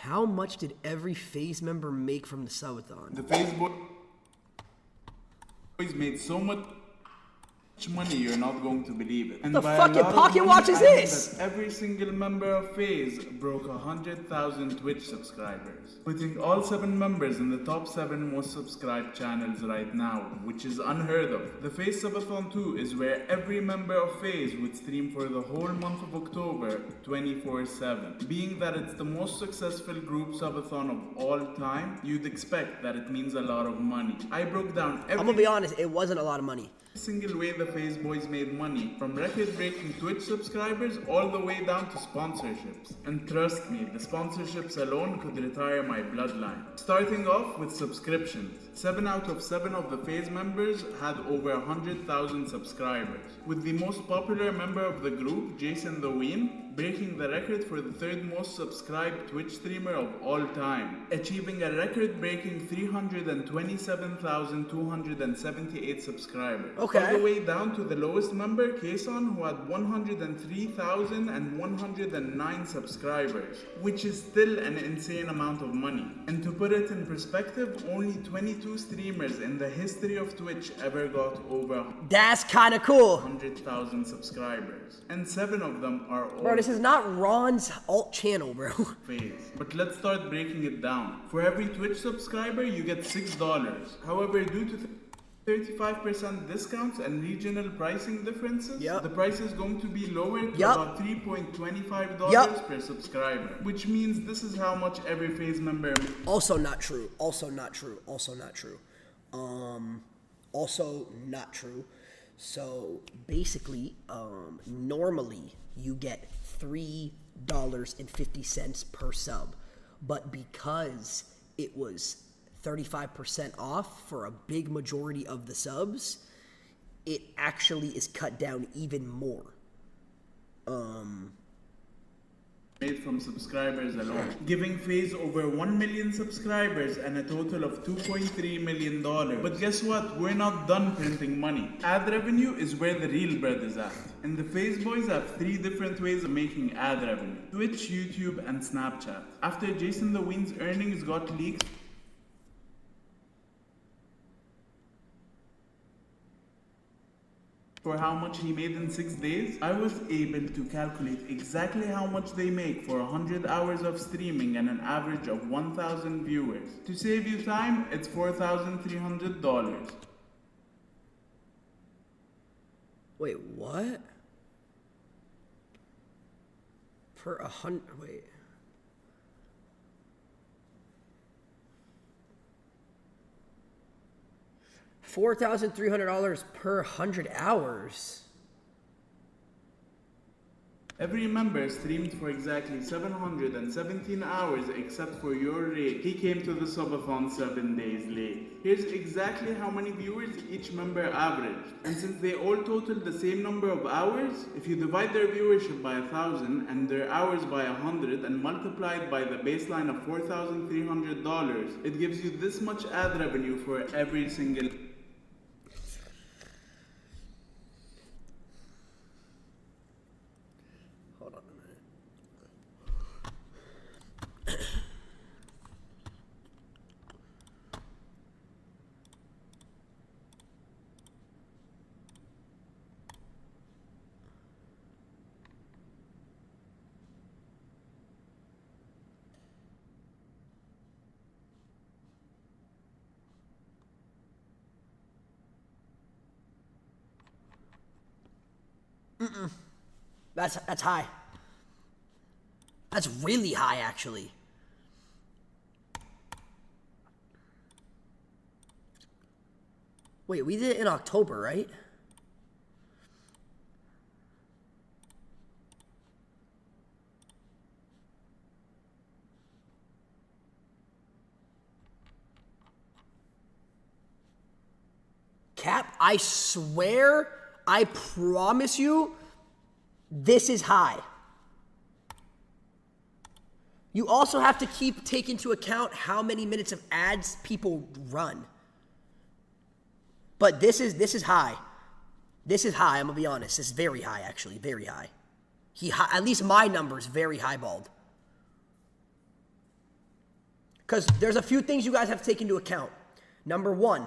How much did every Faze member make from the subathon? The Faze boys made so much money you're not going to believe it. And The by fucking a lot pocket of watch money, is I mean this? that every single member of Faze broke 100,000 Twitch subscribers, putting all 7 members in the top 7 most subscribed channels right now, which is unheard of. The Faze Subathon 2 is where every member of Faze would stream for the whole month of October 24/7. Being that it's the most successful group subathon of all time, you'd expect that it means a lot of money. I broke down every I'm gonna be honest, it wasn't a lot of money. single way the Faze boys made money, from record-breaking Twitch subscribers all the way down to sponsorships. And trust me, the sponsorships alone could retire my bloodline. Starting off with subscriptions. 7 out of 7 of the Faze members had over 100,000 subscribers, with the most popular member of the group, Jason the Ween, breaking the record for the 3rd most subscribed Twitch streamer of all time, achieving a record-breaking 327,278 subscribers. Okay. All the way down to the lowest member, Kason, who had 103,109 subscribers, which is still an insane amount of money. And to put it in perspective, only 22 streamers in the history of Twitch ever got over That's kind of cool. 100,000 subscribers, and 7 of them are all Bro, this is not Ron's alt channel, bro. Faze. But let's start breaking it down. For every Twitch subscriber, you get $6. However, due to 35% discounts and regional pricing differences, the price is going to be lower to about $3.25 per subscriber, which means this is how much every Faze member Also not true. Also not true. Also not true. Also not true. So basically, normally you get $3.50 per sub, but because it was 35% off for a big majority of the subs, it actually is cut down even more. made from subscribers alone, giving Faze over 1 million subscribers and a total of $2.3 million. But guess what? We're not done printing money. Ad revenue is where the real bread is at. And the Faze boys have 3 different ways of making ad revenue: Twitch, YouTube, and Snapchat. After Jason the Wind's earnings got leaked for how much he made in 6 days, I was able to calculate exactly how much they make for 100 hours of streaming and an average of 1,000 viewers. To save you time, it's $4,300. Wait, what? Per 100, wait. $4,300 per 100 hours. Every member streamed for exactly 717 hours except for your rate. He came to the Subathon 7 days late. Here's exactly how many viewers each member averaged. And since they all totaled the same number of hours, if you divide their viewership by 1,000 and their hours by 100 and multiply it by the baseline of $4,300, it gives you this much ad revenue for every single. That's high. That's really high, actually. Wait, we did it in October, right? Cap, I swear, I promise you, this is high. You also have to take into account how many minutes of ads people run. But this is high. This is high, I'm gonna be honest. This is very high, actually, very high. At least my number's very highballed. because there's a few things you guys have to take into account. Number one,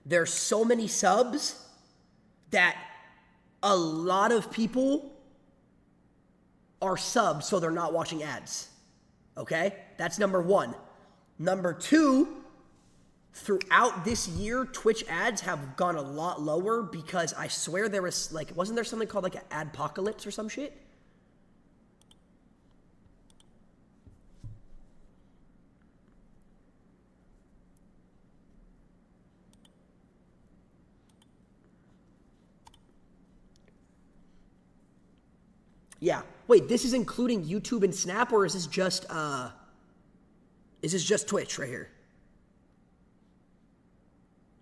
there's so many subs that a lot of people are subs, so they're not watching ads. Okay? That's number one. Number two, throughout this year, Twitch ads have gone a lot lower because I swear there was like, wasn't there something called like an adpocalypse or some shit? Yeah. Wait, this is including YouTube and Snap, or is this just Twitch right here?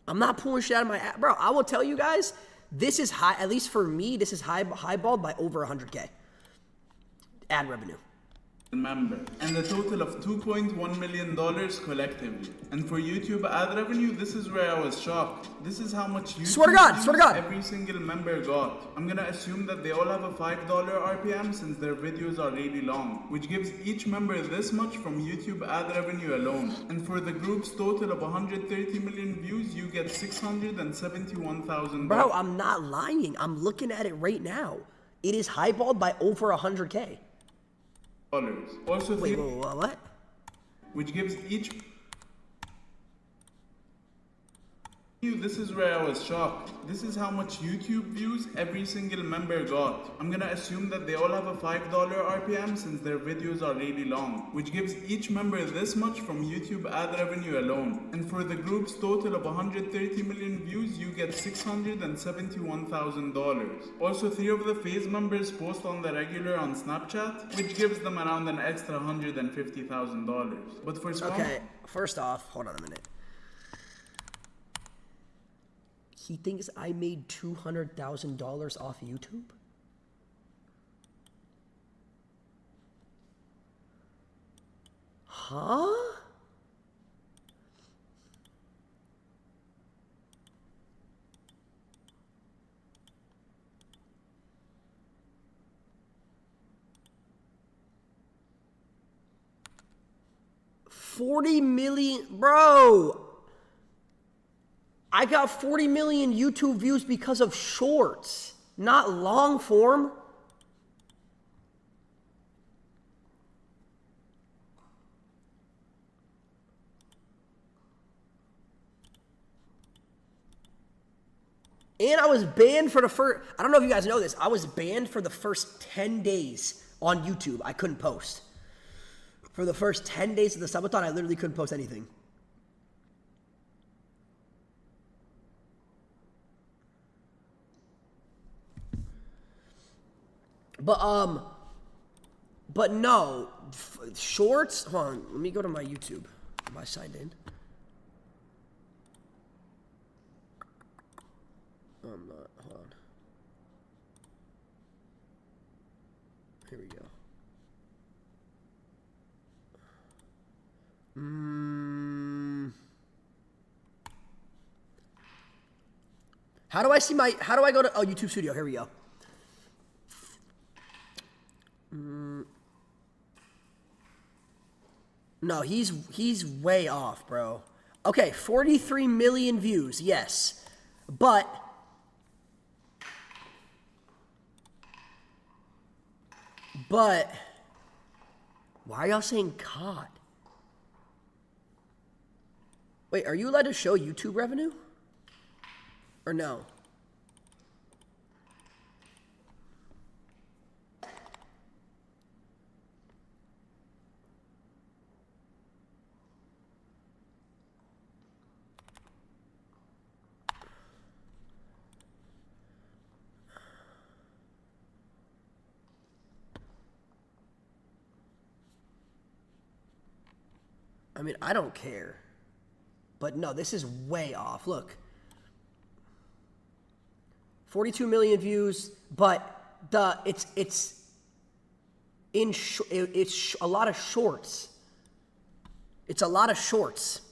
I'm not pulling shit out of my app. Bro, I will tell you guys, this is high, at least for me, this is highballed by over 100K ad revenue. Member, and a total of $2.1 million collectively. And for YouTube ad revenue, this is where I was shocked. This is how much YouTube swear to God. every single member got. I'm gonna assume that they all have a $5 RPM since their videos are really long, which gives each member this much from YouTube ad revenue alone. And for the group's total of 130 million views, you get $671,000. Bro, I'm not lying. I'm looking at it right now. It is highballed by over 100K. Also, wait, what? Which gives each. This is where I was shocked. This is how much YouTube views every single member got. I'm gonna assume that they all have a $5 RPM since their videos are really long, which gives each member this much from YouTube ad revenue alone. And for the group's total of 130 million views, you get $671,000. Also, 3 of the Faze members post on the regular on Snapchat, which gives them around an extra $150,000. But for okay, first off, hold on a minute. He thinks I made $200,000 off YouTube? Huh? $40 million, bro. I got 40 million YouTube views because of shorts, not long form. And I was banned for the first, I don't know if you guys know this, I was banned for the first 10 days on YouTube. I couldn't post. For the first 10 days of the Subathon, I literally couldn't post anything. But no, shorts, hold on, let me go to my YouTube. Am I signed in? I'm not, hold on. Here we go. How do I see my, how do I go to, oh, YouTube Studio, here we go. No, he's way off, bro. Okay, 43 million views, yes. But why are y'all saying COD? Wait, are you allowed to show YouTube revenue? Or no? I mean, I don't care. But no, this is way off. Look. 42 million views, but it's a lot of shorts. It's a lot of shorts.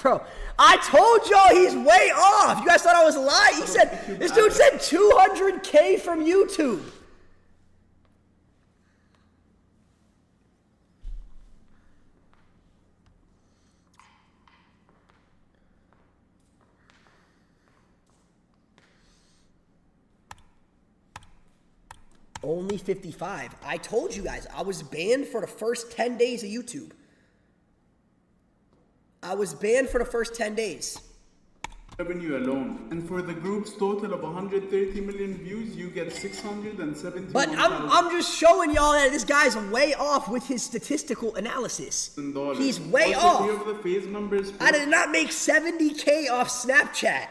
Bro, I told y'all he's way off. You guys thought I was lying. He said, this dude said 200K from YouTube. Only 55. I told you guys, I was banned for the first 10 days of YouTube. I was banned for the first 10 days. Revenue alone. And for the group's total of 130 million views, you get 671. But I'm just showing y'all that this guy's way off with his statistical analysis. He's way off. The Faze members I did not make 70K off Snapchat.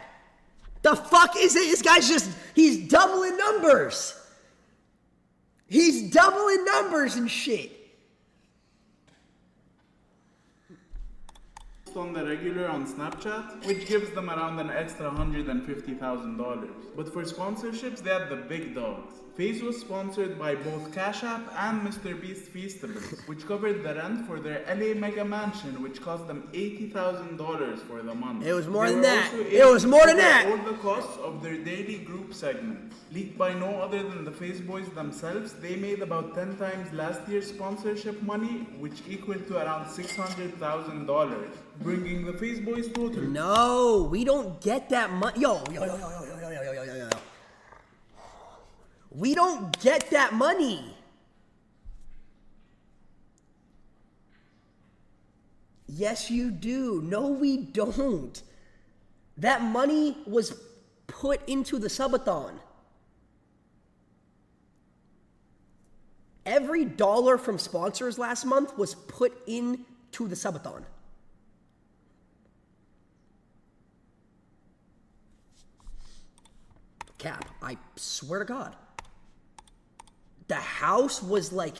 The fuck is it? This guy's he's doubling numbers. He's doubling numbers and shit. On the regular on Snapchat, which gives them around an extra $150,000. But for sponsorships, they had the big dogs. Faze was sponsored by both Cash App and Mr. Beast Feastables, which covered the rent for their LA mega mansion, which cost them $80,000 for the month. It was more than that. It was more than that. All the costs of their daily group segments. Leaked by no other than the Faze boys themselves, they made about 10 times last year's sponsorship money, which equaled to around $600,000, bringing the Faze boys total. No, we don't get that money. Yo. We don't get that money. Yes, you do. No, we don't. That money was put into the Subathon. Every dollar from sponsors last month was put into the Subathon. Cap, I swear to God. The house was like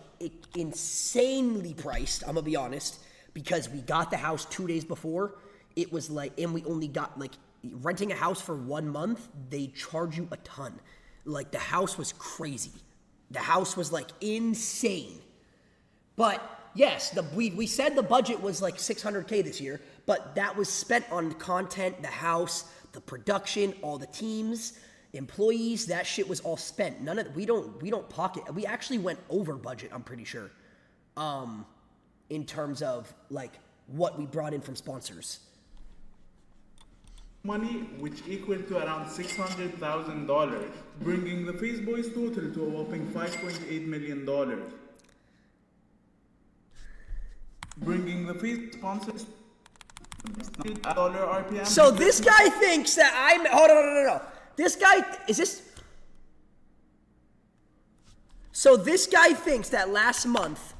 insanely priced, I'm gonna be honest, because we got the house 2 days before. It was like, and we only got like, renting a house for 1 month, they charge you a ton. Like the house was crazy. The house was like insane. But yes, we said the budget was like 600K this year, but that was spent on content, the house, the production, all the teams, employees. That shit was all spent. None of we don't pocket. We actually went over budget, I'm pretty sure, in terms of like what we brought in from sponsors. Money, which equaled to around $600,000, bringing the Faze boys total to a whopping $5.8 million. Bringing the Faze sponsors $1 RPM. So this guy thinks that hold on, no. This guy, So this guy thinks that last month,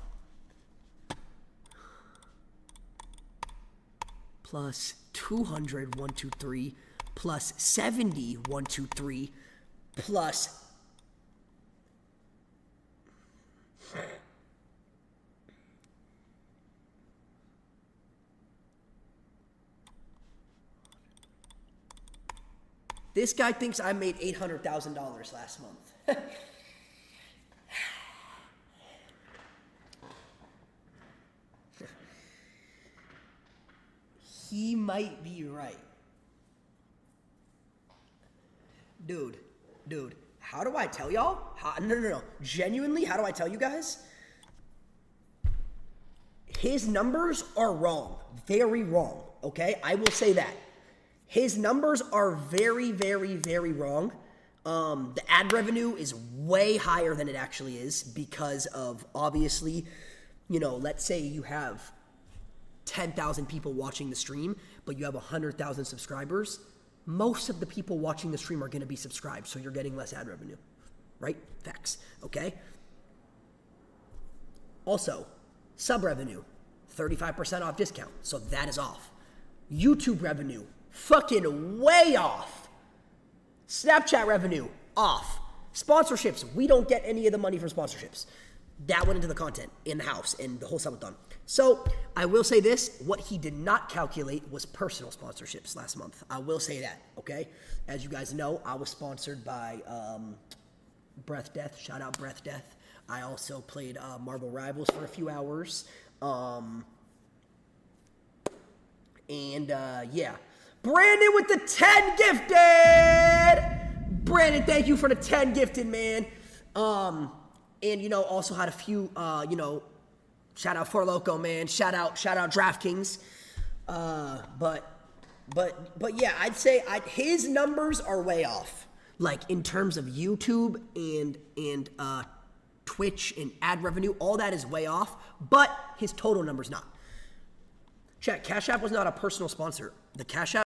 plus 200, 1, 2, 3, plus 70, 1, 2, 3, plus this guy thinks I made $800,000 last month. He might be right. Dude, how do I tell y'all? No. Genuinely, how do I tell you guys? His numbers are wrong. Very wrong, okay? I will say that. His numbers are very, very, very wrong. The ad revenue is way higher than it actually is because of, obviously, let's say you have 10,000 people watching the stream, but you have 100,000 subscribers. Most of the people watching the stream are going to be subscribed, so you're getting less ad revenue, right? Facts, okay? Also, sub revenue, 35% off discount, so that is off. YouTube revenue, fucking way off. Snapchat revenue, off. Sponsorships, we don't get any of the money from sponsorships. That went into the content in the house and the whole subathon. So I will say this, what he did not calculate was personal sponsorships last month. I will say that, okay? As you guys know, I was sponsored by Breath Death. Shout out Breath Death. I also played Marvel Rivals for a few hours. Yeah. Brandon with the 10 gifted! Brandon, thank you for the 10 gifted, man. And, also had a few, shout out For Loco, man. Shout out DraftKings. But yeah, I'd say his numbers are way off. Like, in terms of YouTube and Twitch and ad revenue, all that is way off, but his total number's not. Chat, Cash App was not a personal sponsor. The Cash App